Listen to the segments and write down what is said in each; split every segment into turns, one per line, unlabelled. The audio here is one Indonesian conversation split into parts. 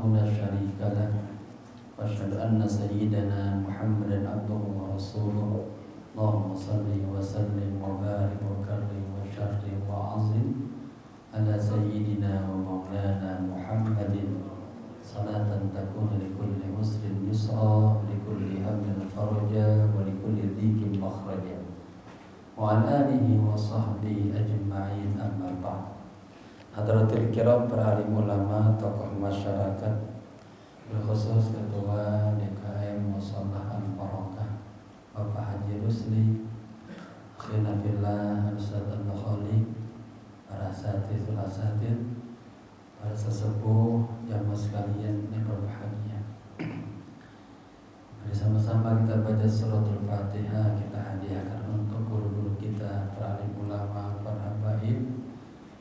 لا شريك له وأشهد أن سيدنا محمدا عبده ورسوله اللهم صل وسلم وبارك وكرم وشرف وعظم على سيدنا ومولانا محمد صلاة تكون لكل مسلم يسرا لكل هم فرجا ولكل ضيق مخرجا وعن آله وصحبه أجمعين أما بعد. Hadratul kiram, para alim ulama, tokoh masyarakat, berkhusus Ketua DKM Musholah Al-Barokah Bapak Haji Rusli, Khinafillah Ustaz Al-Khali, para asatidz, para sesepuh jamaah sekalian yang berbahagia. Bersama-sama kita baca suratul Fatihah, kita hadiahkan untuk guru-guru kita, para alim ulama, para habaib,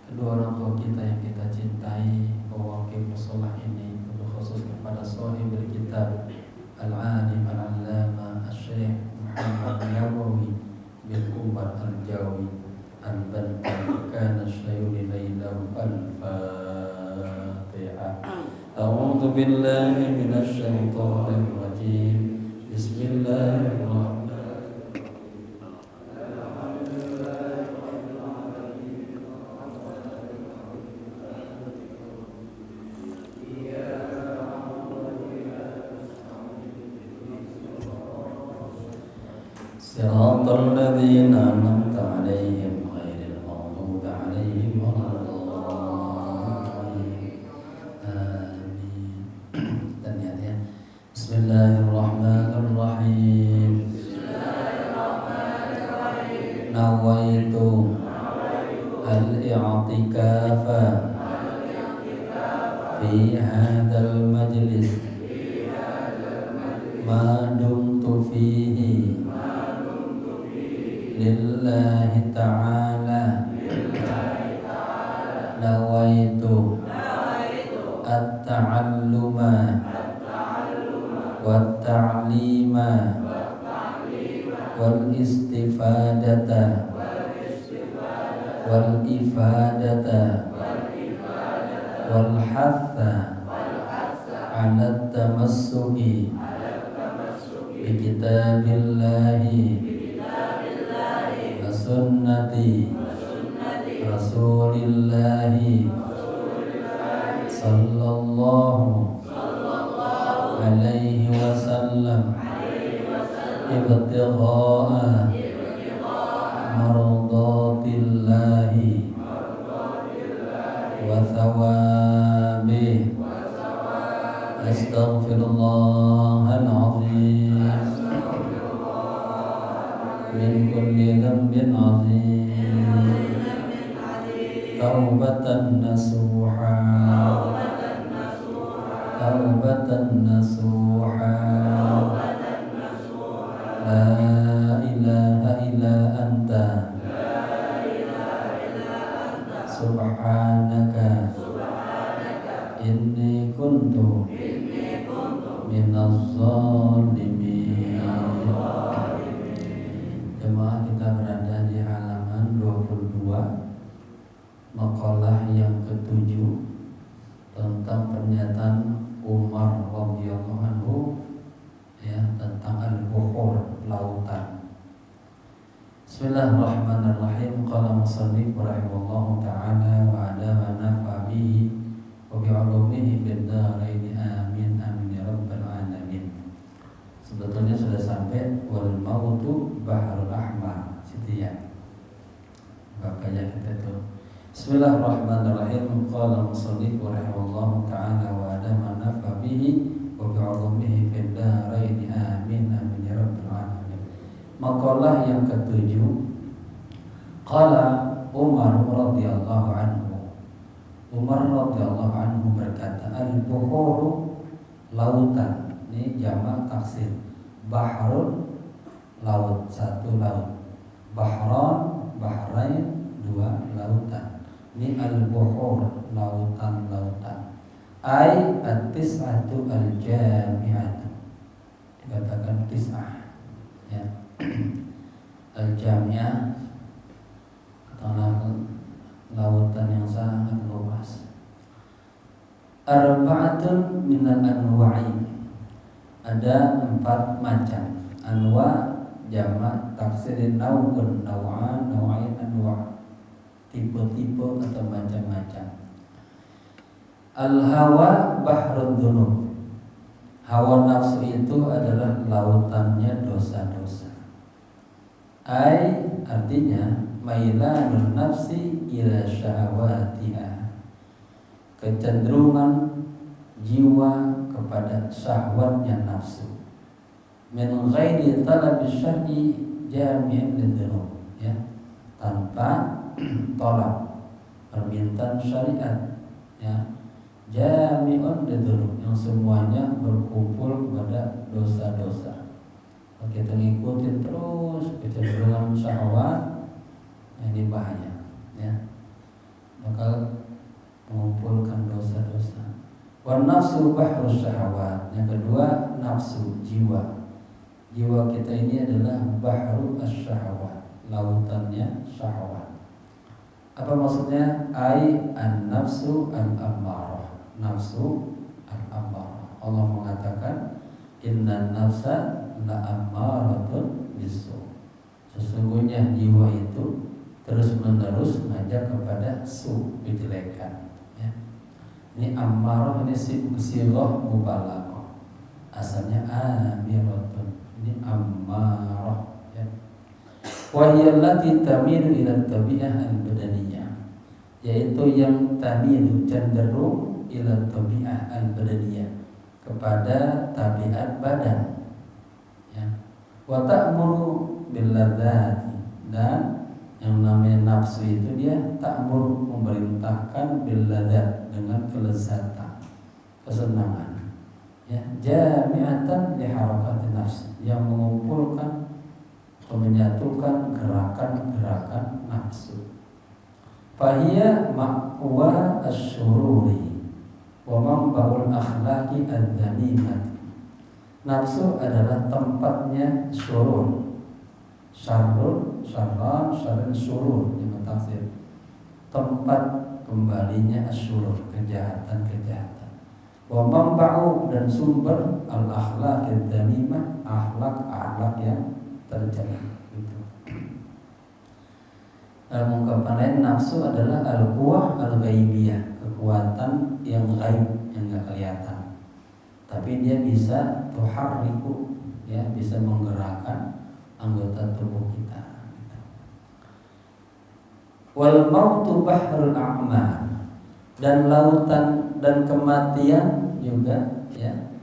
kedua orang tua kita yang kita cintai, pewakil musholah ini, khusus kepada sahibul kitab Al-Alim Al-Allama Asy-Syaikh Muhammad Nawawi bin Umar Al-Jawi Al-Bantan kana syai'un lailahu al-Fatihah. A'udzu billahi minasy syaithanir rajim. Bismillahirrahmanirrahim. Siratal ladzina an'amta 'alaihim ghairil maghdubi 'alaihim waladdallin. Amin. Dan ya. Bismillahirrahmanirrahim. Nawaitu al-i'tikafa fi hadzal majlis ma dumtu fihi lillahi ta'ala nawaitu at-ta'alluma wat-ta'lima wal-istifadata wal-ifadata wal-hatha ala tamassuki bi kitabillahi sunnati Rasulillahi sallallahu alaihi wasallam ibtigha'a mardatillahi wa thawabih. Astaghfirullahal azim min kulli dhanbin 'adzim taubatan nasuha la ilaha illa anta subhanaka inni kuntu minaz zalimin. Jemaah, kita berada di halaman 22, maqalah yang ke-7 tentang pernyataan Umar radhiyallahu anhu tentang al-buhur, lautan. Bismillahirrahmanirrahim. Qala musannif rahimahullahu ta'ala wa adama nafa bihi wa bi'ulumihi fid dharain amin amin ya rabbal alamin. Sebetulnya sudah sampai wal mautu bahrul ahmar, situ ya. Bapaknya kita tuh. Bismillahirrahmanirrahim. Qala musannif rahimahullahu ta'ala wa adama nafa bihi wa bi'ulumihi fid dharain amin amin ya rabbal alamin. Maqalah yang ke-7. Qala Umar radhiyallahu anhu. Umar radhiyallahu anhu berkata, al-buhuru lautan. Ini jamak taksir. Bahrun laut, satu laut. Bahran, bahrain, dua lautan. Ini al-buhur, lautan-lautan. Ai at-tis'atu al-jami'atu. Dikatakan tis'ah ya. Al-jami'ah atau lautan yang sangat luas. arba'atun minal anwa'i, ada 4 macam. Anwa jamak taksirin naw'un, naw'an, naw'ain, anwa', tipe-tipe atau macam-macam. Al-hawa bahrul dzunub, hawa nafsu itu adalah lautannya dosa-dosa. Artinya mailanun nafsi ila syahwatiha, kecenderungan jiwa kepada syahwatnya nafsu. Min ghairi talab syar'i jami'an lidzunub, ya, tanpa tolak permintaan syariat, ya, jami'un lidzunub, yang semuanya berkumpul pada dosa-dosa. Kalau kita ngikutin terus kecenderungan syahwat, ini bahaya, ya, bakal mengumpulkan dosa-dosa. Wan nafsu bahru syahwat, yang kedua nafsu, jiwa. Jiwa kita ini adalah bahru asyahwat, lautannya syahwat. Apa maksudnya? An-nafsu al-ammarah, nafsu al-ammarah. Allah mengatakan inna nafsa la'ammaratun bisu, sesungguhnya jiwa itu terus-menerus mengajak kepada kejelekan, ya. Ini ammarah, ini sighah mubalaghah, asalnya amiratun, ini ammarah, ya. Wa hiya allati tamilu ila tabi'ah al-badaniyah, yaitu yang tamilu, cenderung, ila tabi'ah al-badaniyah, kepada tabiat badan, ya. Wa ta'muru bil ladzati, dan yang namanya nafsu itu dia ta'mur, memerintahkan bil ladzat, dengan kelezatan, kesenangan, ya, jami'atan li harakati nafs, yang mengumpulkan atau menyatukan gerakan-gerakan nafsu. Fahiya ma'wa asyururi wa manba'ul akhlaqi adzamimah. Nafsu adalah tempatnya syurur, syarrun, syarran, syarrin, syurur, yang tafsir, tempat kembalinya asyurur, kejahatan-kejahatan. Wa manba'u, dan sumber al-akhlaq adzamimah, akhlak-akhlak yang tercela. Itu. Ungkapan lain, nafsu adalah al-quwah al-ghaibiyah, kekuatan yang gaib, yang enggak kelihatan. Tapi dia bisa tuharriku, ya, bisa menggerakkan anggota tubuh kita. Wal mautu bahrul a'mar, dan lautan dan kematian juga, ya,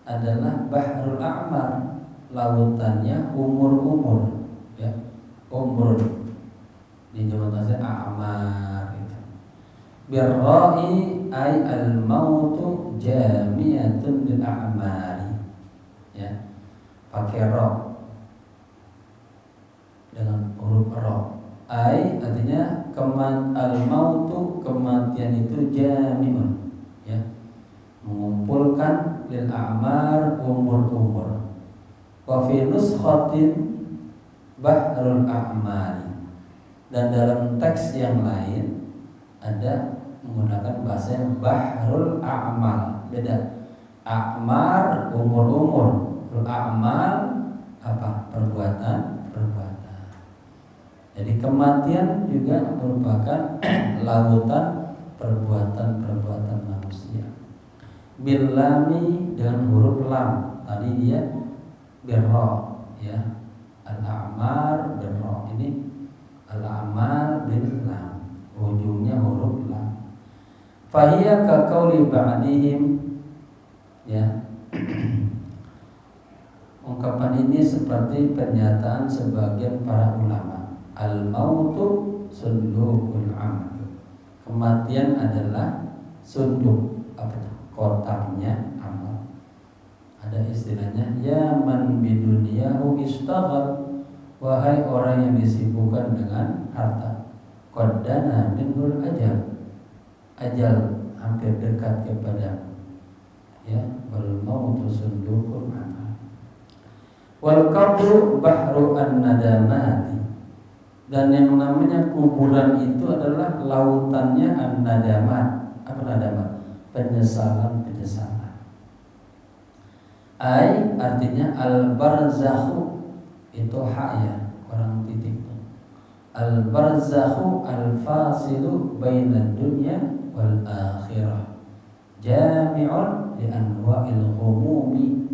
adalah bahrul a'mar, lautannya umur-umur, ya, umur di zaman bahasa a'mar itu. Birra'i ay al mautu jami'atun lil a'mari, ya, pakai ra dengan huruf ra. Artinya al mautu, kematian itu jami'un, ya, mengumpulkan lil a'mar, umur-umur. Wa fi nuskhatin bahrul a'mari, dan dalam teks yang lain ada menggunakan bahasa yang bahrul a'mal, beda. A'mar umur-umur, a'mal apa? Perbuatan. Jadi kematian juga merupakan lautan perbuatan-perbuatan manusia. Bil lami, dengan huruf lam. Tadi dia birra, ya. Al-a'mar birra, ini al-a'mal bil lam, ujungnya huruf lam. Fahiya ka qauli ba'dihim, ya. Ungkapan ini seperti pernyataan sebagian para ulama. Al-mautu sundukul amal, kematian adalah sunduk, apa itu? Kotaknya amal. Ada istilahnya, ya man bidunyahu istaghal, wahai orang yang disibukkan dengan harta, qaddana minhul ajal, ajal hampir dekat kepada, ya. Wal mautu sundukul amal. Wal qabru bahru an-nadamati, dan yang namanya kuburan itu adalah lautannya an-nadamat. Apa nadamat? penyesalan. Ai artinya al-barzakhu itu hak ya, orang titik. Al-barzakhu al-fasilu bainad dunya wal akhirah. Jami'un li anwa'il ghumumi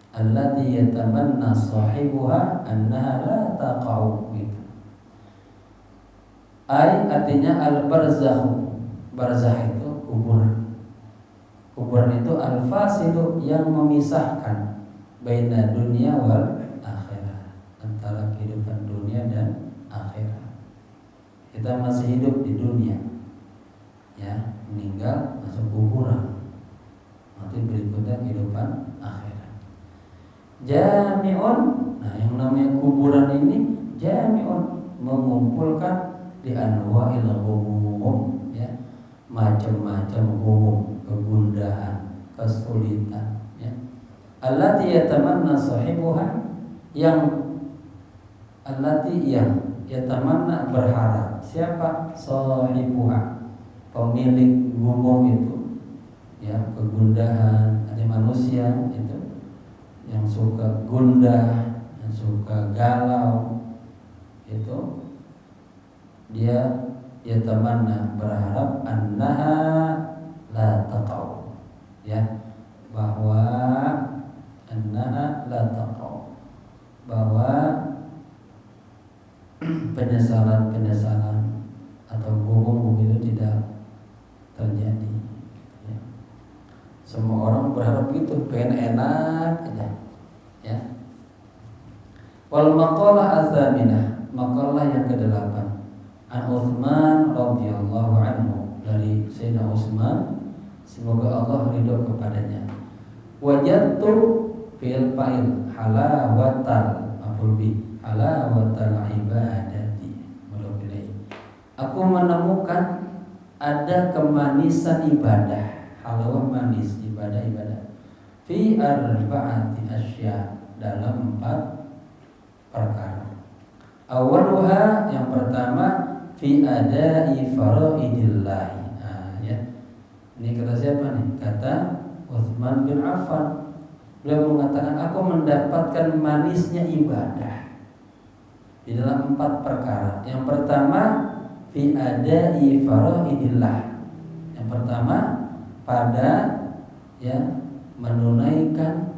allati yatamanna sahibuha annaha la taqa'u gitu. Ai artinya al-barzakhu. Barzakh itu kuburan. Kuburan itu al-fasilu yang memisahkan baina dunia wal akhirah, antara kehidupan dunia dan akhirat. Kita masih hidup di dunia, ya, meninggal masuk kuburan, nanti berikutnya kehidupan akhirat. Jami'un, nah yang namanya kuburan ini jami'un, mengumpulkan di anwa'il ghumum, ya, macam-macam ghumum, kegundahan, kesulitan, ya. Allati yatamanna sahibuha, yang yatamanna berharap. Siapa? Sahibuha, pemilik ghumum itu, ya, kegundahan. Ada manusia itu yang suka gundah, yang suka galau, itu dia yatamanna berharap annaha la taqau, ya, bahwa annaha la taqau, bahwa penyesalan atau ghumum itu tidak terjadi, ya. Semua orang berharap gitu, pengen enak aja, ya. Wal maqalah az-zaminah, maqalah yang ke-8, an Utsman radhiyallahu anhu, dari Sayyidina Utsman, semoga Allah ridho kepadanya. Wajadtu fil fa'il halawatal afulbi halawatal ibadati. Aku menemukan ada kemanisan ibadah, halawah manis, ibadah fi arba'ati asya, dalam 4 perkara. Awaluha, yang pertama, fi adai faraidillah. Nah, ya. Ini kata siapa nih? Kata Utsman bin Affan. Beliau mengatakan, aku mendapatkan manisnya ibadah di dalam 4 perkara. Yang pertama, fi adai faraidillah. Yang pertama, pada, ya, menunaikan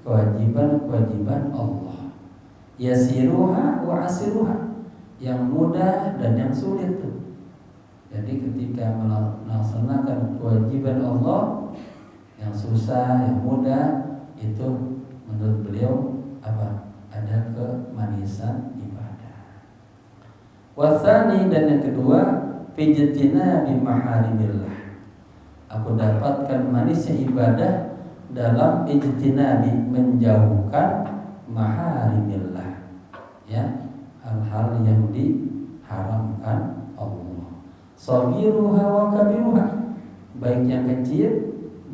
kewajiban-kewajiban Allah. Yasiruha wa asiruha, yang mudah dan yang sulit tuh. Jadi ketika melaksanakan kewajiban Allah, yang susah, yang mudah, itu menurut beliau apa? Ada kemanisan ibadah. Wasani, dan yang kedua, fijatina bi maharimillah. Aku dapatkan manisnya ibadah dalam ijtinabi, menjauhkan maharimillah, ya, hal-hal yang diharamkan Allah. Shagiruha wa kabiruha, baik yang kecil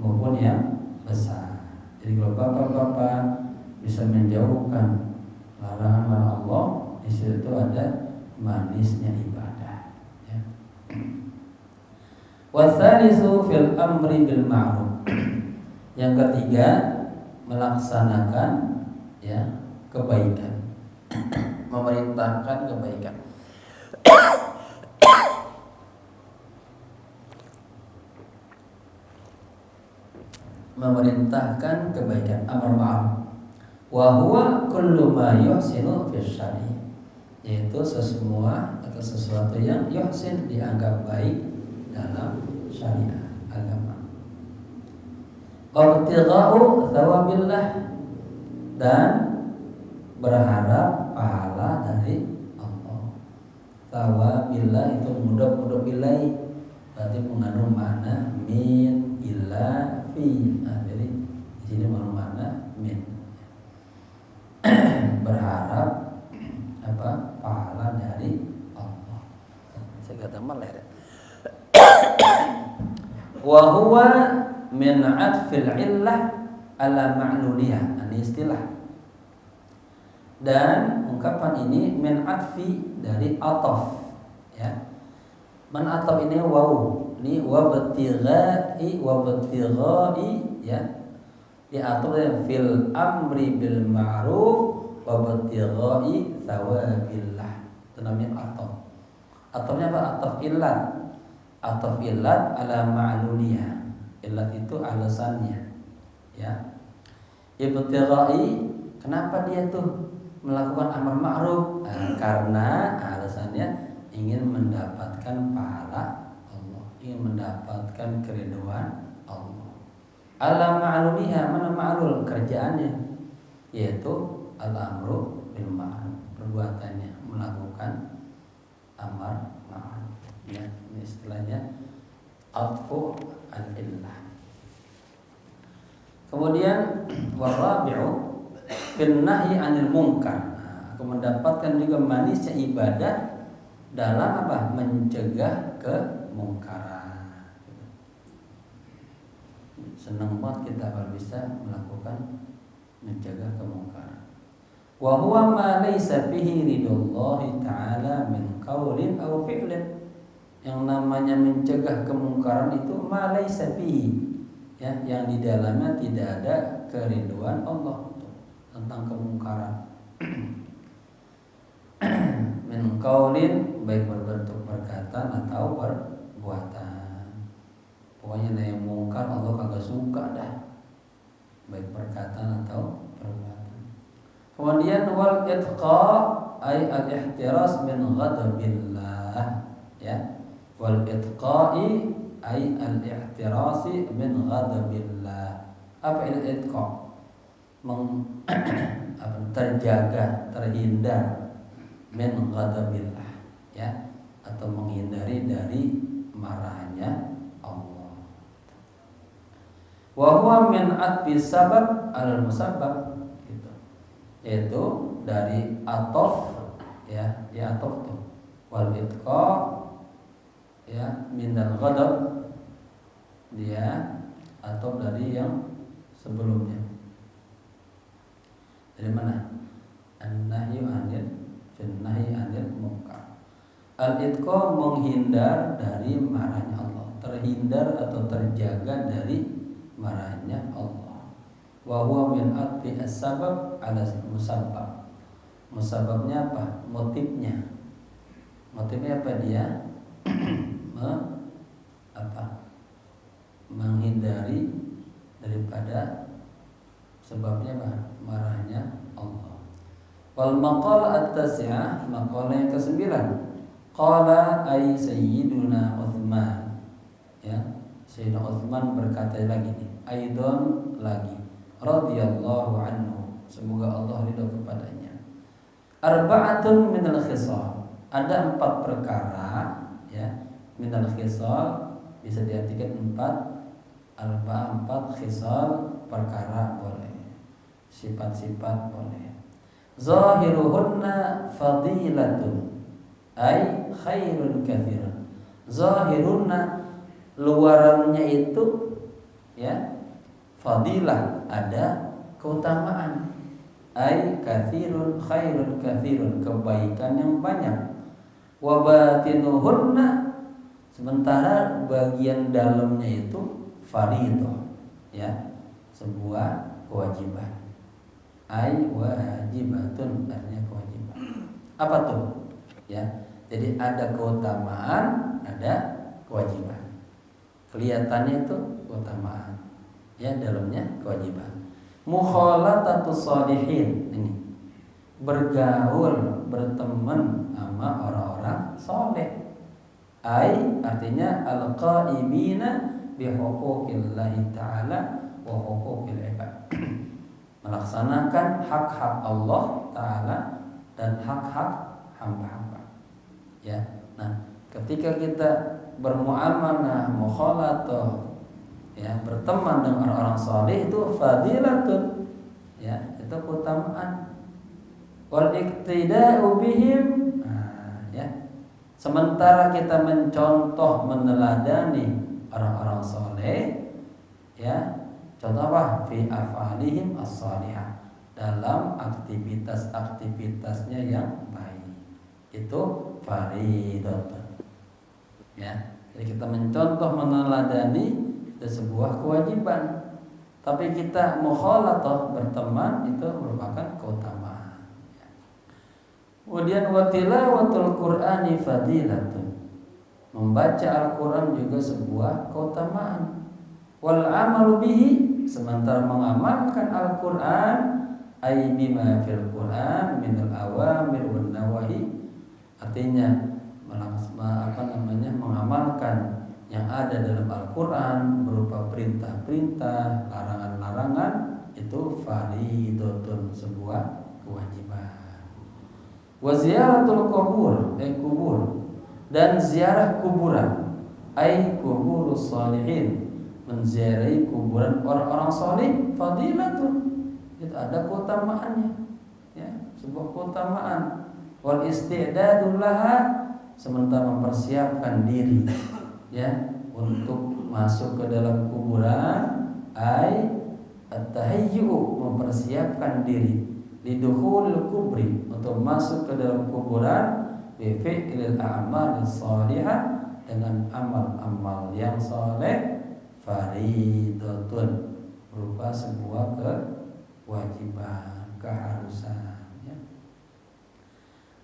maupun yang besar. Jadi kalau bapak-bapak bisa menjauhkan larangan Allah, di situ ada manisnya ibadah, ya. Watsalisu fil amri bil ma'ruf. Yang ketiga, melaksanakan, ya, kebaikan, memerintahkan kebaikan. Memerintahkan kebaikan, amar ma'ruf. Wa huwa kullu ma yuhsinu fi syar'i, yaitu sesemua atau sesuatu yang yuhsin, dianggap baik dalam syariat agama. Ibtigha'u thawabillah, dan berharap pahala dari Allah. Thawabillah itu mudhaf ilaih, berarti mengandung makna min, ila, fi. Nah, jadi di sini mengandung makna min. Berharap apa? Pahala dari Allah. Saya kata malah. Wa huwa min 'atfil 'illah ala ma'luliyah. Ini istilah. Dan ungkapan ini min 'atfi, dari ataf, ya. Man ataf ini waw ni wabtigha'i ya diatur fil amri bil ma'ruf wabtigha'i thawabillah. Itu namanya ataf. Atafnya apa? Ataf illat. Ataf illat ala ma'luliyah. Illat itu alasannya. Ya. Ibtigha'i, kenapa dia tuh melakukan amar ma'ruf? Karena alasannya ingin mendapatkan pahala Allah, ingin mendapatkan keridhaan Allah. Ala ma'luliha, mana ma'lul kerjaannya, yaitu al-amru bil ma'ruf, perbuatannya melakukan amar ma'ruf. Ya, ini istilahnya atfu al-illah. Kemudian warabi'u bin nahyi 'anil munkar. Aku mendapatkan juga manisnya ibadah dalam apa? Mencegah kemungkaran. Senang banget kita kalau bisa melakukan mencegah kemungkaran. Wa huwa ma laysa fihi ridallahi ta'ala min qaulin aw fi'lin. Yang namanya mencegah kemungkaran itu ma laysa fihi, ya, yang di dalamnya tidak ada kerinduan Allah tentang kemungkaran. Min qaulin, baik berbentuk perkataan atau perbuatan. Pokoknya yang mungkar Allah kagak suka dah, baik perkataan atau perbuatan. Kemudian wal itqa ay al-ihtiras min ghadabillah, ya. Wal itqa'i ay al-ihtirasi min ghadabillah. Apa itu itqa? Terjaga, terhindar min ghadabillah, ya, atau menghindari dari marahnya Allah. Wa huwa min atbi sabab al musabbab, gitu. Yaitu dari atof, ya, di atof tuh. Wal itqa, ya, min al ghadab, dia atau dari yang sebelumnya. Dari mana? An-nahyu 'anil nahyi 'anil munkar. Al-itqa menghindar dari marahnya Allah, terhindar atau terjaga dari marahnya Allah. Wa huwa min atbi as-sabab 'ala musabbab. Musabbabnya apa? Motifnya. Motifnya apa dia? Menghindari daripada sebabnya apa? Marahnya Allah. Wal maqal at-tasi'ah, maqalah yang ke-9. Qala ay sayyiduna Utsman. Ya, Sayyidina Utsman berkata lagi nih, aidon lagi, radhiyallahu anhu, semoga Allah ridha kepadanya. Arba'atun minal khisal, ada 4 perkara, ya, minal khisal bisa diartikan 4 khisal, perkara boleh, sifat-sifat boleh. Zahiruhunna fadilatun ay khairun katsirun. Zahirunna, luarannya itu, ya, fadilah, ada keutamaan, ay katsirun khairun katsirun, kebaikan yang banyak. Wa batinuhunna, sementara bagian dalamnya itu fardhu, ya, sebuah kewajiban. Ai wajibatun, artinya kewajiban. Apa tuh? Ya, jadi ada keutamaan, ada kewajiban. Kelihatannya itu keutamaan, ya, dalamnya kewajiban. Mukhalatatus sholihin, ini bergaul, berteman sama orang-orang soleh. Ai artinya al-qaimina bi huquqillahi ta'ala wa huquqil ibad. Melaksanakan hak-hak Allah Ta'ala dan hak-hak hamba-hamba, ya. Nah, ketika kita bermuamalah, mukhalatah, ya, berteman dengan orang-orang saleh, itu fadilatun, ya, itu keutamaan. Wal iqtida'u bihim, ya, sementara kita mencontoh, meneladani orang-orang saleh, ya, contoh apa? Fi afalihim as-salihah, dalam aktivitas-aktivitasnya yang baik. Itu faridatun, ya, Jadi kita mencontoh, meneladani itu sebuah kewajiban. Tapi kita mukhalatah, berteman, itu merupakan keutamaan. Kemudian wa tilawatul Qur'ani fadilatun. Membaca Al-Qur'an juga sebuah keutamaan. Wal amalu bihi, sementara mengamalkan Al-Qur'an ay bima fil Qur'an min al-awamir wan nawahi, artinya mengamalkan yang ada dalam Al-Qur'an berupa perintah-perintah, larangan-larangan, itu fardhun, sebuah kewajiban. Wa ziyaratul kubur, kubur, dan ziarah kuburan, kuburus sholihin, menziarahi kuburan orang-orang saleh, fadilatun, itu ada keutamaannya, ya, sebuah keutamaan. Wal istidadul laha, sementara mempersiapkan diri, ya, untuk masuk ke dalam kuburan, at-tahayyu, mempersiapkan diri, lidukhulil kubri, untuk masuk ke dalam kuburan, bi fi'lil a'mal shalihah, dengan amal-amal yang saleh, faridatun, berupa sebuah kewajiban, keharusan, ya.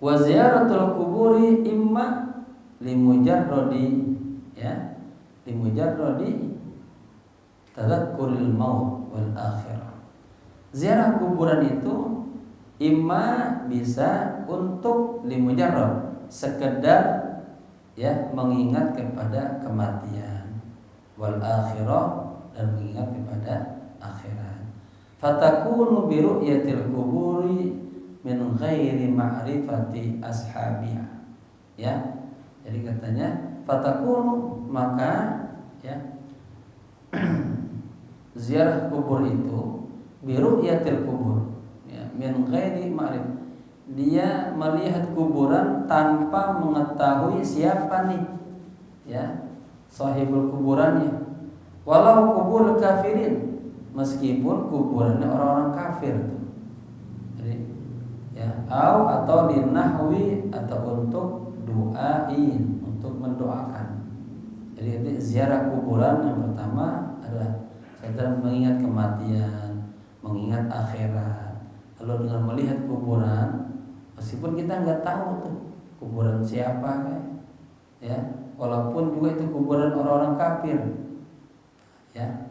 Wa ziyaratul kuburi imma limujarradi, ya, limujarradi tadzakuril maut wal akhirah. Ziarah kuburan itu imma bisa untuk limujarrad, sekedar, ya, mengingat kepada kematian, wal akhirah, dan mengingat kepada akhirat. Fatakunu bi ru'yatil kuburi min ghairi ma'rifati ashabiha, ya. Jadi katanya fatakunu, maka, ya, ziarah kubur itu bi ru'yatil kubur, ya, min ghairi ma'rif, dia melihat kuburan tanpa mengetahui siapa nih, ya, sahibul kuburannya. Walau kubur kafirin, meskipun kuburannya orang-orang kafir tuh. Jadi, ya, atau linahwi, atau untuk doain, untuk mendoakan. Jadi ziarah kuburan yang pertama adalah sedang mengingat kematian, mengingat akhirat. Lalu dengan melihat kuburan, meskipun kita nggak tahu tuh kuburan siapa, ya, walaupun juga itu kuburan orang-orang kafir, ya,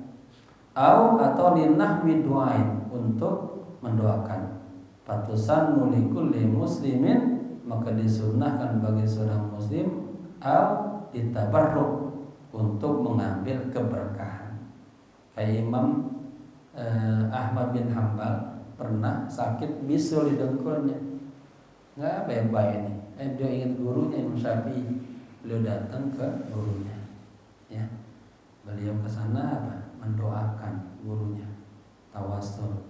atau linahwi doain, untuk mendoakan. Patusan likulli muslimin, maka disunnahkan bagi seorang muslim, ditabarruk, untuk mengambil keberkahan. Kayak Imam Ahmad bin Hanbal pernah sakit bisul di dengkulnya, nggak baik-baik ini. Dia ingat gurunya Imam Syafi'i, beliau datang ke gurunya, ya, beliau ke sana apa? Mendoakan gurunya, tawasul,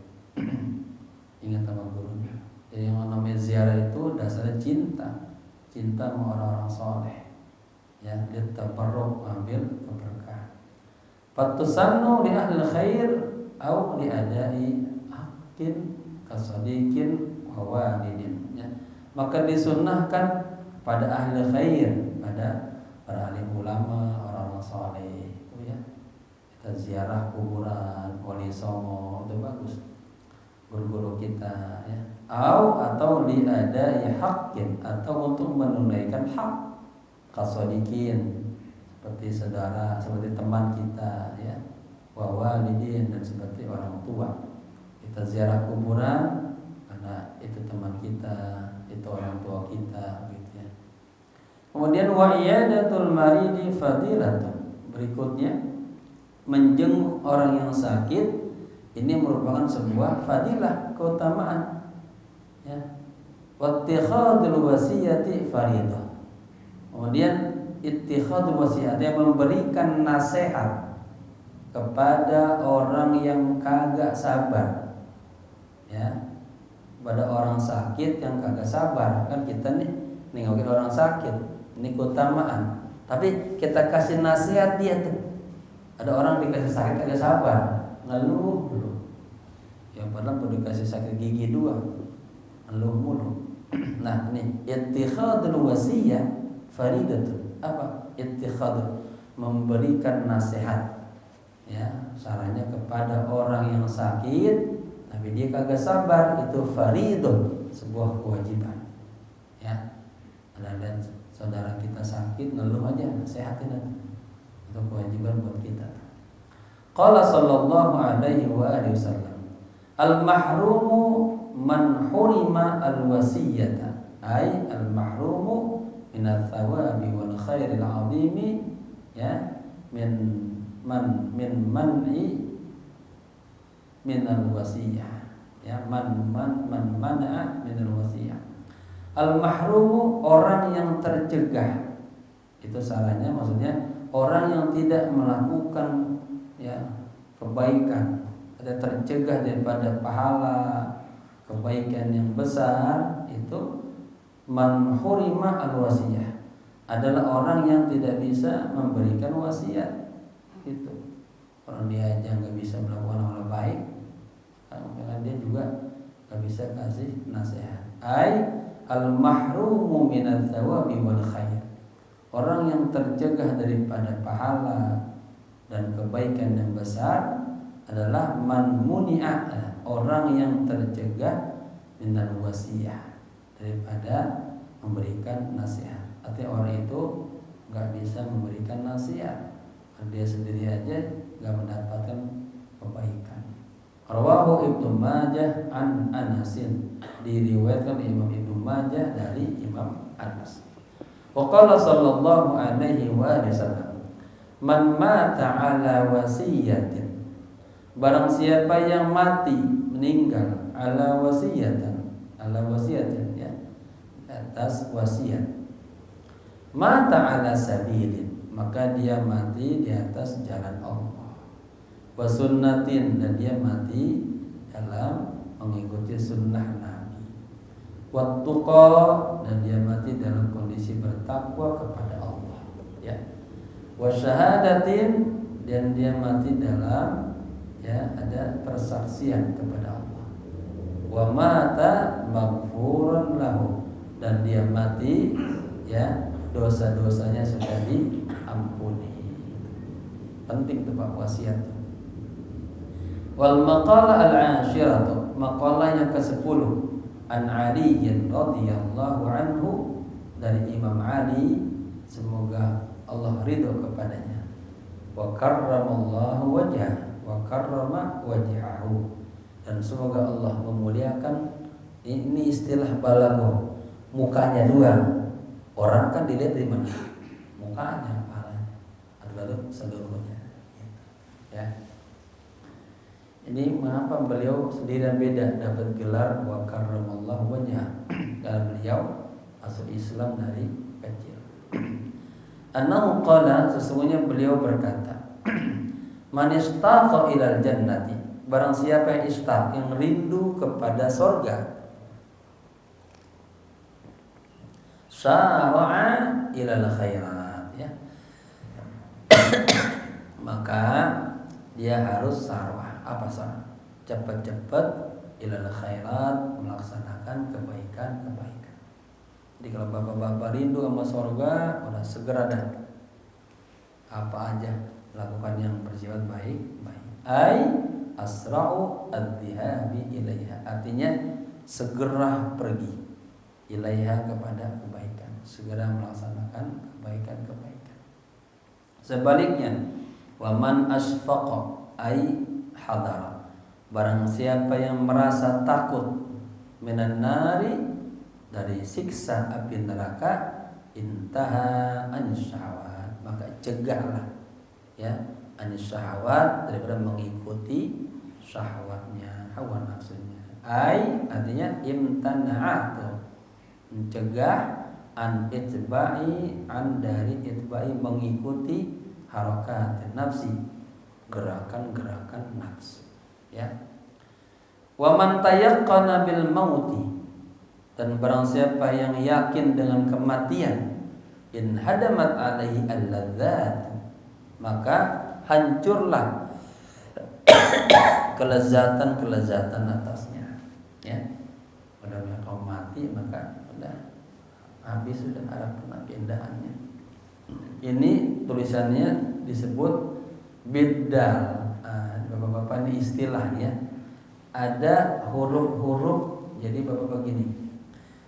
ingat sama gurunya. Jadi yang namanya ziarah itu dasarnya cinta sama orang-orang soleh, ya, dia tabarruk, ambil keberkahan. Fatusannu li ahli khair au li adai haqqin kasadiqin wa walidin, ya. Maka disunnahkan pada ahli khair, pada para alim ulama, orang-orang soleh, itu, ya. Kita ziarah kuburan, wali songo, itu bagus, guru-guru kita, ya. Atau li adai haqqin, atau untuk menunaikan hak, kasadiqin, seperti saudara, seperti teman kita, ya, wa walidin, dan seperti orang tua. Kita ziarah kuburan karena itu teman kita, itu orang tua kita, gitu, ya. Kemudian wa iyadatul maridi fadilatun, berikutnya menjenguk orang yang sakit, ini merupakan sebuah fadilah, keutamaan, ya. Wattikhadul wasiyati faridah. Kemudian ittikhadul wasiyati, yang memberikan nasihat kepada orang yang kagak sabar, ya, pada orang sakit yang kagak sabar. Kan kita nih nengokin orang sakit, ini keutamaan, tapi kita kasih nasihat dia tuh. Ada orang dikasih sakit kagak sabar, ngeluh dulu, ya, padahal udah dikasih sakit gigi 2, ngeluh mulu. Nah, ini ittikhadul wasiyah faridatun. Apa ittikhadul? memberikan nasihat, ya, sarannya kepada orang yang sakit tapi dia kagak sabar, itu faridun, sebuah kewajiban. Ya, ada saudara kita sakit, ngeluh aja, nasehatin aja, itu kewajiban buat kita. Qala sallallahu alaihi wa alihi wasallam, al-mahrumu man hurima al-wasiyata, ay al-mahrumu minat thawabi wal khairil azimi, ya, min man'i min al-wasiyah, ya, man mana'a min al-wasiyah. Al-mahrumu, orang yang tercegah, itu salahnya, maksudnya orang yang tidak melakukan, ya, kebaikan, ada tercegah daripada pahala kebaikan yang besar, itu man hurima al-wasiyah, adalah orang yang tidak bisa memberikan wasiat. Gitu. Orang dia aja nggak bisa melakukan amal baik, karena dia juga nggak bisa kasih nasihat. Ai al-mahrumu minadz tsawabi wal khair, orang yang tercegah daripada pahala dan kebaikan yang besar adalah man muni'a, orang yang tercegah minal wasiyah, daripada memberikan nasihat. Artinya orang itu nggak bisa memberikan nasihat, dia sendiri aja nggak mendapatkan kebaikan. Rawahu Ibnu Majah an Anasin, diriwayatkan Imam Ibnu Majah dari Imam Anas. Wa qala sallallahu alaihi wasallam, man mata ala wasiyatin, barang siapa yang mati, meninggal ala wasiyatin, ya, atas wasiat, mata ala sabilin, maka dia mati di atas jalan Allah, wa sunnatin, dan dia mati dalam mengikuti sunnah Nabi, wa tuqa, dan dia mati dalam kondisi bertakwa kepada Allah, ya, wa syahadatin, dan dia mati dalam, ya, ada persaksian kepada Allah, wa mata maghfuran lahu, dan dia mati, ya, dosa-dosanya sudah diampuni. Penting tuh Pak wasiat. Wal maqala al-ashiratu, maqalah yang ke-10, an Ali radhiyallahu anhu, dari Imam Ali, semoga Allah ridho kepadanya. Wa karramallahu wajhah, wa karrama wajhahu, dan semoga Allah memuliakan. Ini istilah balaghah, mukanya dua. Orang kan dilihat dari mana? Mukanya, kepalanya, atau seluruhnya. Ya. Ini mengapa beliau sendirian beda dapat gelar wa karramallahu wajhah, karena beliau masuk Islam dari kecil. Annahu qala, sesungguhnya beliau berkata, man istaqa ilal jannati, barang siapa yang istaq, yang rindu kepada surga, syara'a ilal khairat, ya, maka dia harus sarwah. Apa sarwah? Cepat-cepat ilal khairat, melaksanakan kebaikan-kebaikan. Jadi kalau bapak-bapak rindu sama surga, udah segera dah, apa aja lakukan yang bersifat baik. Ai asra'u ad-dhihabi ilaiha, artinya segera pergi, ilaiha, kepada kebaikan, segera melaksanakan kebaikan-kebaikan. Sebaliknya, waman asfaqa ai hadara, barang siapa yang merasa takut, minan nari, dari siksa api neraka, intaha anis syahwat, maka cegahlah, ya, anis syahwat, daripada mengikuti syahwatnya, hawa nafsunya. Ai artinya imtana'at, mencegah, an itba'i, an dari itba'i, mengikuti harakat nafsi, gerakan-gerakan nafsu, ya. Wa man tayaqqana bil mauti, dan barang siapa yang yakin dengan kematian, in hadamat alaihi al-ladzat, maka hancurlah kelezatan-kelezatan atasnya, ya. Udah kau mati, maka udah habis, sudah harap kena keindahannya. Ini tulisannya disebut biddal. Bapak-bapak ini istilahnya. Ada huruf-huruf. Jadi bapak-bapak gini.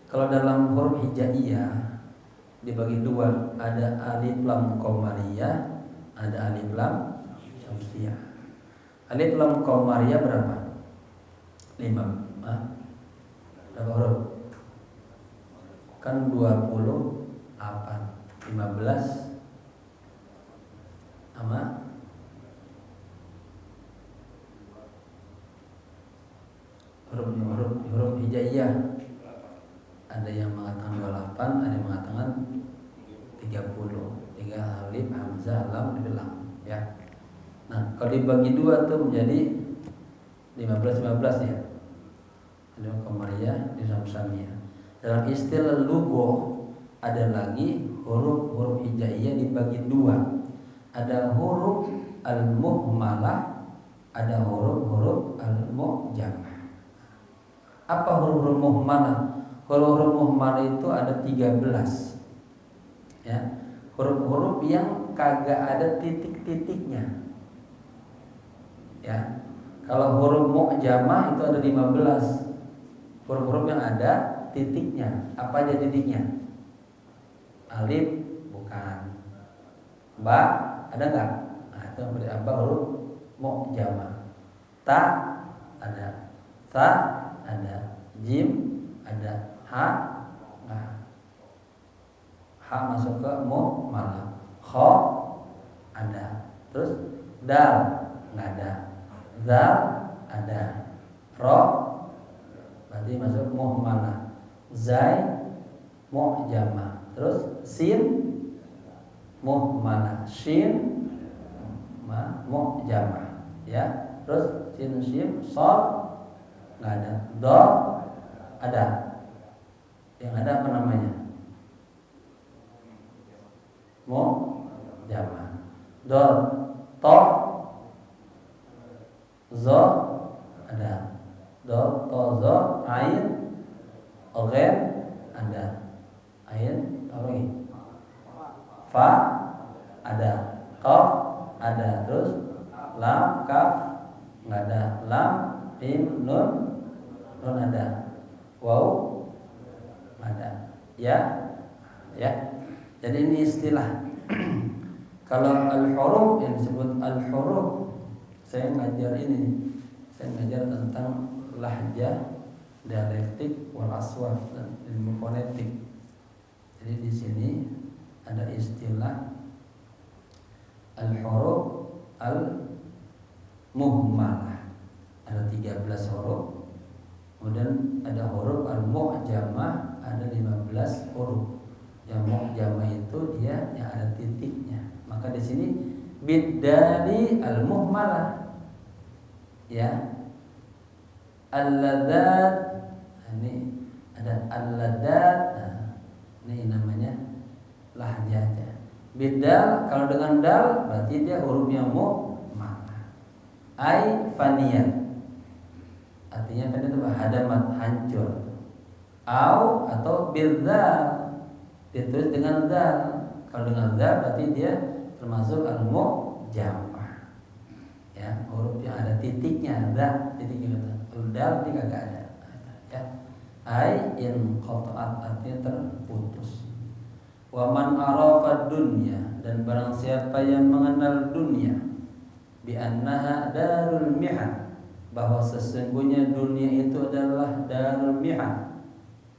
Kalau dalam huruf hijaiyah dibagi dua, ada alif lam qamariyah, ada alif lam syamsiyah. Alif lam qamariyah berapa? 5. Berapa huruf? Kan 28. 15 sama huruf hijaiyah. Ada yang mengatakan 28, ada yang mengatakan 30. 3 alif hamzah lam lam ya. Nah, kalau dibagi dua tuh menjadi 15 ya. Ada qamariyah, di samsamiyah. Dalam istilah lugha ada lagi huruf hijaiyah dibagi dua. Ada huruf al-muhmalah, ada huruf al-mu'jamah. Apa huruf muhmalah? Huruf muhmalah itu ada 13. Ya. Huruf-huruf yang kagak ada titik-titiknya. Ya. Kalau huruf mu'jamah itu ada 15. Huruf-huruf yang ada titiknya. Apa aja titiknya? Alif bukan. Ba ada enggak? Nah, itu berarti apa huruf mu'jamah. Ta ada. Sa ada. Jim ada. Ha nah. Ha masuk ke mu'malah. Kha ada. Terus dal enggak ada. Zal ada. Ro berarti masuk mu'malah. Zai mu'jamah. Terus sin muhmalah, shin mu'jamah ya. Terus sin shim shad enggak ada. Do ada. Yang ada apa namanya? Mu'jamah. Do to zo ada. Do to zo ain ghain ada. Ain apa lagi? Fa ada, qaf ada, terus lam, kaf nggak ada, lam, mim, nun ada, waw ada, ya. Jadi ini istilah. Kalau al-huruf yang disebut al-huruf, saya ngajar tentang lahjah, dialektik, wal aswar dan ilmu fonetik. Jadi di sini ada istilah al-huruf al-muhmalah. Ada 13 huruf. Kemudian ada huruf al-mu'jamah, ada 15 huruf. Yang mu'jamah itu dia yang ada titiknya. Maka di sini biddali al-muhmalah. Ya. Al-ladzat. Ini ada al-ladzat. Ini namanya lahjah. Bidal kalau dengan dal berarti dia hurufnya mu'malah. Ai faniyat. Artinya kan itu hadamat, hancur. Au atau bidzal ditulis dengan dal. Kalau dengan dal berarti dia termasuk al-mu'jamah. Ya, huruf yang ada titiknya, dal titik gitu. Kalau dal dia enggak ada. Ya. Ai in qata'at artinya terputus. Wa man arafa dunya dan barang siapa yang mengenal dunia bi annaha darul mihan bahwa sesungguhnya dunia itu adalah darul mihan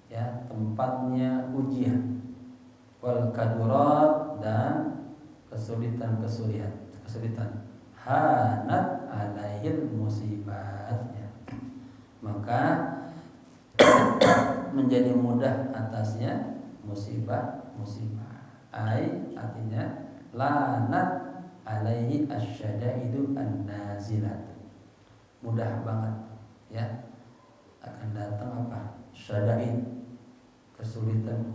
ya tempatnya ujian wal kadurat dan kesulitan hanat alaihil musibat ya. Maka menjadi mudah atasnya musibah. Ai artinya lanat alaihi asyadaidu an-nazilat. Mudah banget ya akan datang apa? Syadaid, kesulitan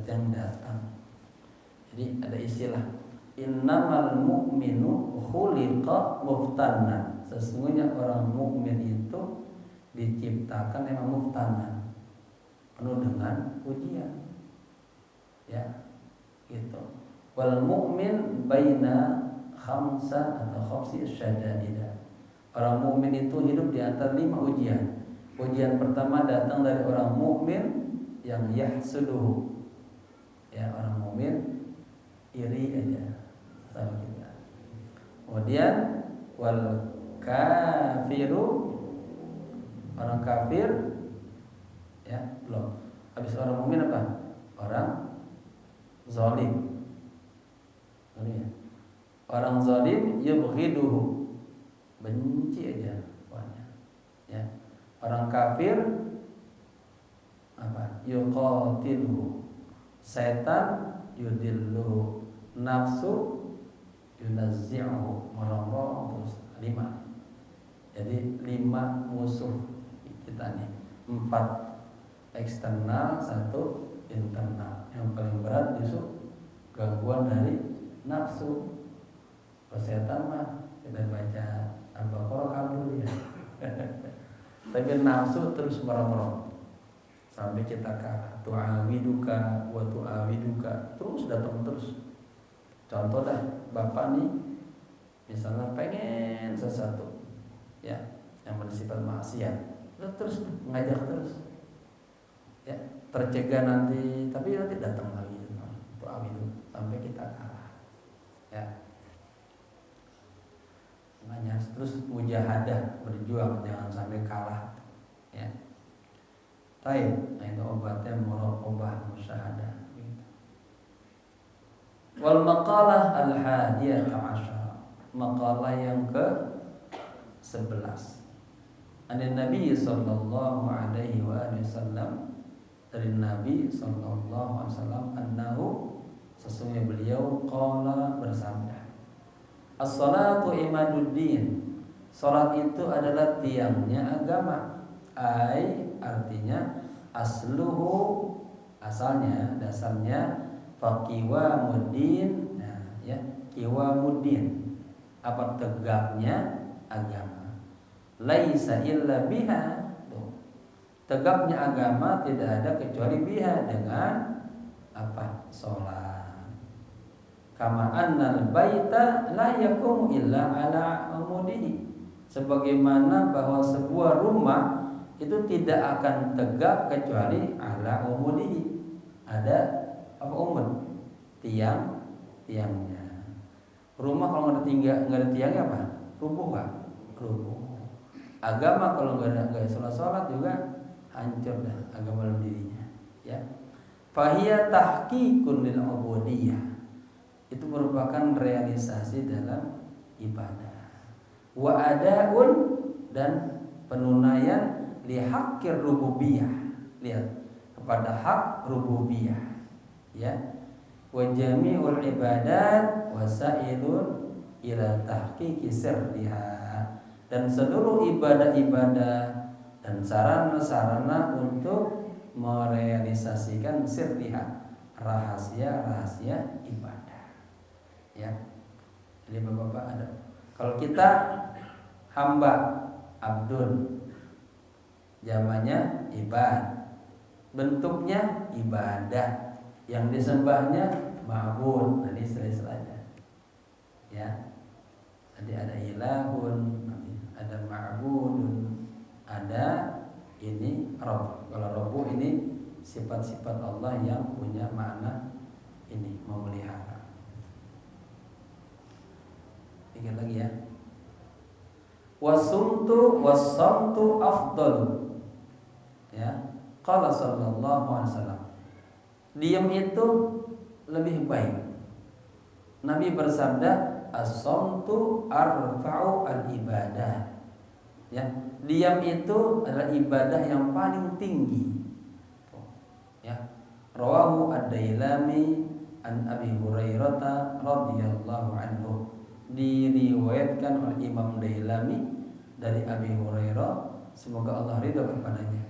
yang datang. Jadi ada istilah innamal mu'minu khuliqa muftanan. Sesungguhnya orang mukmin itu diciptakan memang muftanan, penuh dengan ujian. Ya, gitu. Wal mu'min baina khamsa atau khamsi syadaidah. Orang mukmin itu hidup di antara 5 ujian. Ujian pertama datang dari orang mukmin yang yahsuduhu. Ya, orang mukmin iri aja sama kita. Kemudian wal kafiru, orang kafir ya, belum. Habis orang mukmin apa? Orang zalim. Ya. Orang zalim yubghiduhu, benci aja pokoknya. Ya. Orang kafir apa? Yuqatiluhu. Setan yudilluhu. Nafsu yunazzi'uhu, merongrong terus 5. Jadi 5 musuh kita nih. 4 eksternal, 1 internal. Yang paling berat justru gangguan dari nafsu. Kalau setan mah kita baca Al-Baqarah kabur ya. Tapi nafsu terus merongrong sampai kita kalah. Tu'awiduka wa tu'awiduka, terus datang terus. Contoh dah, bapak nih misalnya pengen sesuatu ya yang bersifat maksiat, terus ngajak terus ya, tercegah nanti, tapi nanti datang lagi tu'awidu sampai kita kalah ya. Makanya terus mujahadah, berjuang jangan sampai kalah ya. Taib, nah itu obatnya muraqabah musyahadah gitu. Wal maqalah al-hadiyah asyara, maqalah yang ke-11. An Nabi sallallahu alaihi wasallam, dari Nabi sallallahu alaihi wasallam, annahu, sesungguhnya beliau qala, bersabda, as-salatu imaduddin, salat itu adalah tiangnya agama. Artinya asluhu, asalnya, dasarnya, faqiwamuddin. Nah, ya, qiwamuddin, apa tegaknya agama. Laisa illa biha, tuh. Tegaknya agama tidak ada kecuali biha, dengan apa? Salat. Kama annal baita la yakumu illa ala amudihi, sebagaimana bahwa sebuah rumah itu tidak akan tegak kecuali ala umudihi, ada apa umud? Tiangnya. Rumah kalau nggak ada tiangnya apa? Rubuh nggak? Rubuh. Agama kalau nggak ada sholat juga hancur dah agama dalam dirinya. Ya. Fahiya tahqiqun lil ubudiyah, itu merupakan realisasi dalam ibadah. Wa adaun, dan penunaian li haqqir rububiyah, lihat, kepada hak rububiyah ya. Wa jami'ul ibadat wasailun ila tahqiqi sirriha, dan seluruh ibadah-ibadah dan sarana-sarana untuk merealisasikan sirriha, rahasia-rahasia ibadah ya. Jadi Bapak-bapak ada, kalau kita hamba, abdun, zamannya ibad, bentuknya ibadah, yang disembahnya ma'bud. Tadi istilah-istilahnya ya. Tadi ada ilahun, ada ma'budun, ada ini Rabb. Kalau Rabb ini sifat-sifat Allah yang punya makna ini, memelihara. Ingat lagi ya. Wasumtu wasamtu afdalu ya. Qala sallallahu alaihi wasallam, diam itu lebih baik. Nabi bersabda, as-samtu arfa'u al-ibadah ya. Diam itu adalah ibadah yang paling tinggi ya. Rawahu ad-Dailami an Abi Hurairah radhiyallahu anhu, diriwayatkan oleh Imam Dailami dari Abi Hurairah, semoga Allah ridha kepadanya.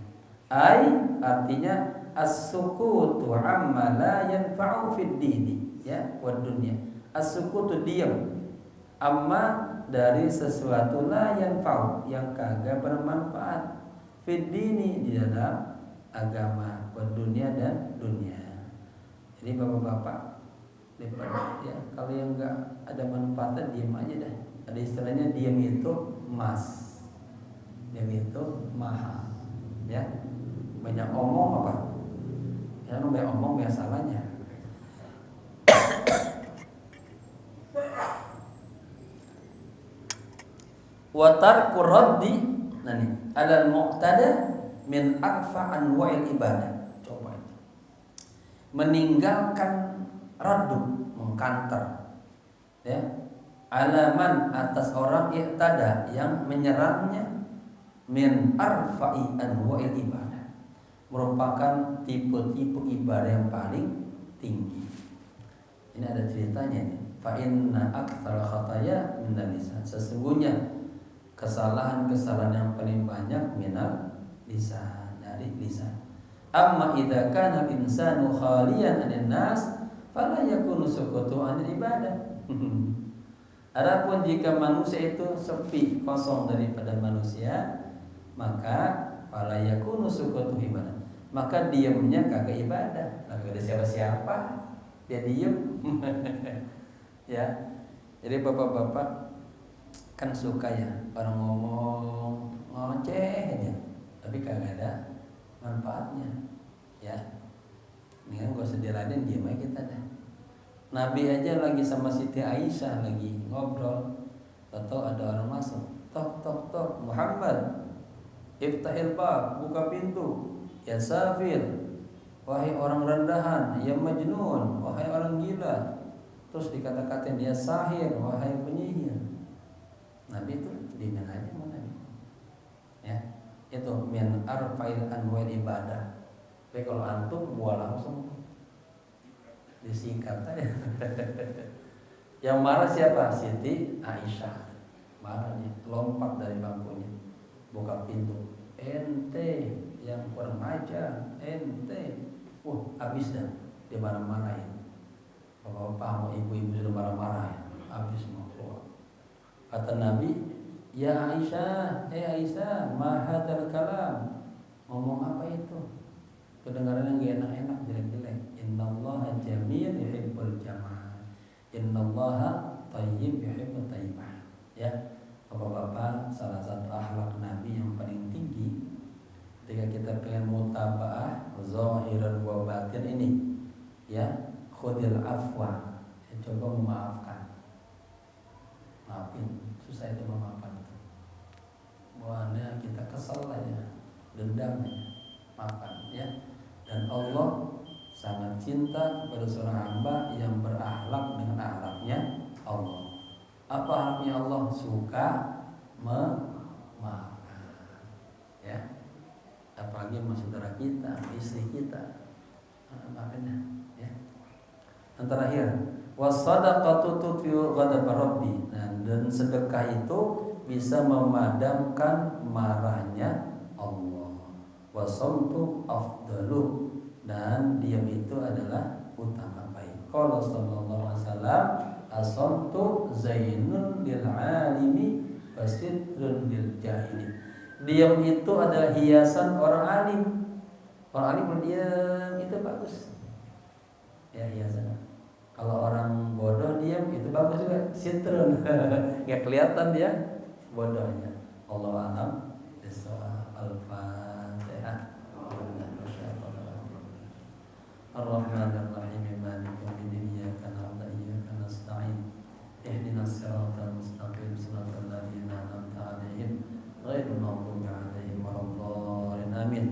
Artinya as-sukutu amma la yanfa'u fid dini ya wa dunya. As-sukutu diam, amma dari sesuatu la yanfa'u, yang kagak bermanfaat, fid dini, di dalam agama, wa dunya, dan dunia. Jadi Bapak-bapak, daripada ya kalau yang nggak ada manfaatnya diam aja dah. Ada istilahnya diam itu emas, diam itu mahal, ya. Banyak omong apa? Ya banyak omong banyak salahnya. Wa tarku raddi nani alal muqtada min arfa anwa'il ibadah. Coba itu. Meninggalkan raddu, mengkanter. Ya. Alaman atas orang i'tada yang menyerangnya min arfa'i anwa'il ibadah. Merupakan tipe-tipe ibadah yang paling tinggi. Ini ada ceritanya nih. Fa inna aktsara khataya min lisan. Sesungguhnya kesalahan-kesalahan yang paling banyak minal lisan, dari lisan. Amma idza kana al-insanu khaliyan 'anil nas fala yakunu sukutu 'anil ibadah. Adapun jika manusia itu sepi, kosong daripada manusia, maka fala yakunu sukutu ibadah. Maka diamnya kagak ibadah. Kagak ada siapa-siapa, dia diem. Ya. Jadi bapak-bapak kan suka ya orang ngomong ngoceh aja, tapi kagak ada manfaatnya, ya. Ini kan gak usah diranin, diam aja kita dah. Nabi aja lagi sama Siti Aisyah lagi ngobrol, atau ada orang masuk, tok tok tok, Muhammad, iftahil bab, buka pintu, ya safir, wahai orang rendahan, ya majnun, wahai orang gila. Terus dikata-katain dia sahir, wahai penyihir. Nabi itu dimin aja mana nih? Ya, itu min arfa'il anwa'il ibadah. Tapi kalau antum gua langsung disingkat aja. Yang marah siapa? Siti Aisyah. Marahnya lompat dari bangkunya, buka pintu. Ente yang kurang ajar, ente. Habis dah dia marah-marahin. Bapak-bapak mau ibu-ibu sudah marah-marah ya, habis mau keluar. Kata Nabi, ya Aisyah, Aisyah, mahadal kalam. Ngomong apa itu? Kedengaran yang gak enak-enak, jelek-jelek. Innallaha jamil yuhibbul jamal. Innallaha tayyib yuhibbut tayyibah. Ya, bapak-bapak, salah satu akhlak Nabi yang paling tinggi ketika kita pengen mutaba'ah zahiran wa batin ini, ya, khudil afwa, ya, coba memaafkan. Maafin, susah itu memaafkan itu. Bahwa kita kesel aja, dendam aja, maafkan, ya. Dan Allah sangat cinta kepada seorang hamba yang berakhlak dengan akhlaknya Allah. Apa akhlaknya Allah? Suka memaafkan, ya. Apalagi sama saudara kita, istri kita, makanya, ya. Yang terakhir, wasadaqatu tutfi'u ghadab rabbi. Dan sedekah itu bisa memadamkan marahnya Allah. Wasautu afdalu, dan diam itu adalah utama baik. Qala sallallahu alaihi wasallam, asamtu zainun lil alimi wasitrun lil jahili. Diam itu adalah hiasan orang alim. Orang alim berdiam itu bagus, ya, hiasan. Kalau orang bodoh diam itu bagus juga, sitrun. Nggak kelihatan dia bodohnya. Allah alam. Al-Fatihah. Ar-Rahmanir-Rahim. Maliki yaumiddin. Iyyaka na'budu wa iyyaka nasta'in. Ihdinas siratal mustaqim. Shiratal ladzina an'amta 'alaihim ghairil maghdubi 'alaihim waladdallin. Amin.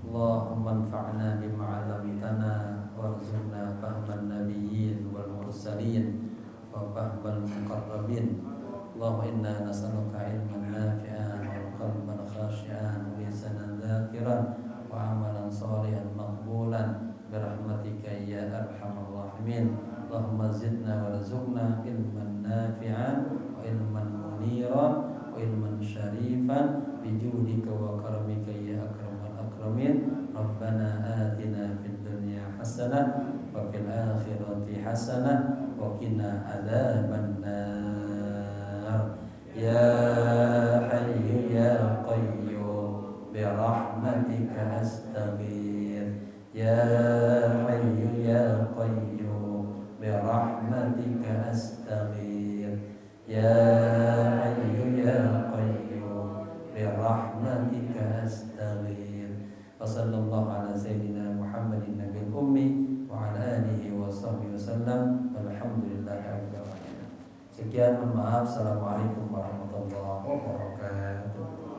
Allahumma anfa'na bima 'allamtana warzuqna fahman nabiyyin wal mursalin wa fahmal muqarrabin. Allahumma inna nas'aluka ilman nafi'an wa qalban khashi'an wa lisanan dzakiran wa amalan shalihan maqbulan birahmatika ya arhamar rahimin. Allahumma zidna warzuqna ilman nafi'an wa ilman muniran wa ilman syarifan bijudika wa karamika ya akramal akramin. Rabbana atina fid dunya hasanah wa fil akhirati hasanah wa qina adzabannar. Ya hayyu ya qayyum bi rahmatika astaghfir. Ya hayyu ya qayyum bi rahmatika birahmatika astaghfir. Wa sallallahu ala sayyidina Muhammadin nabiyil ummi wa ala alihi wa sahbihi wasallam. Walhamdulillahi rabbil alamin. Sekian, mohon maaf. Assalamualaikum warahmatullahi wabarakatuh.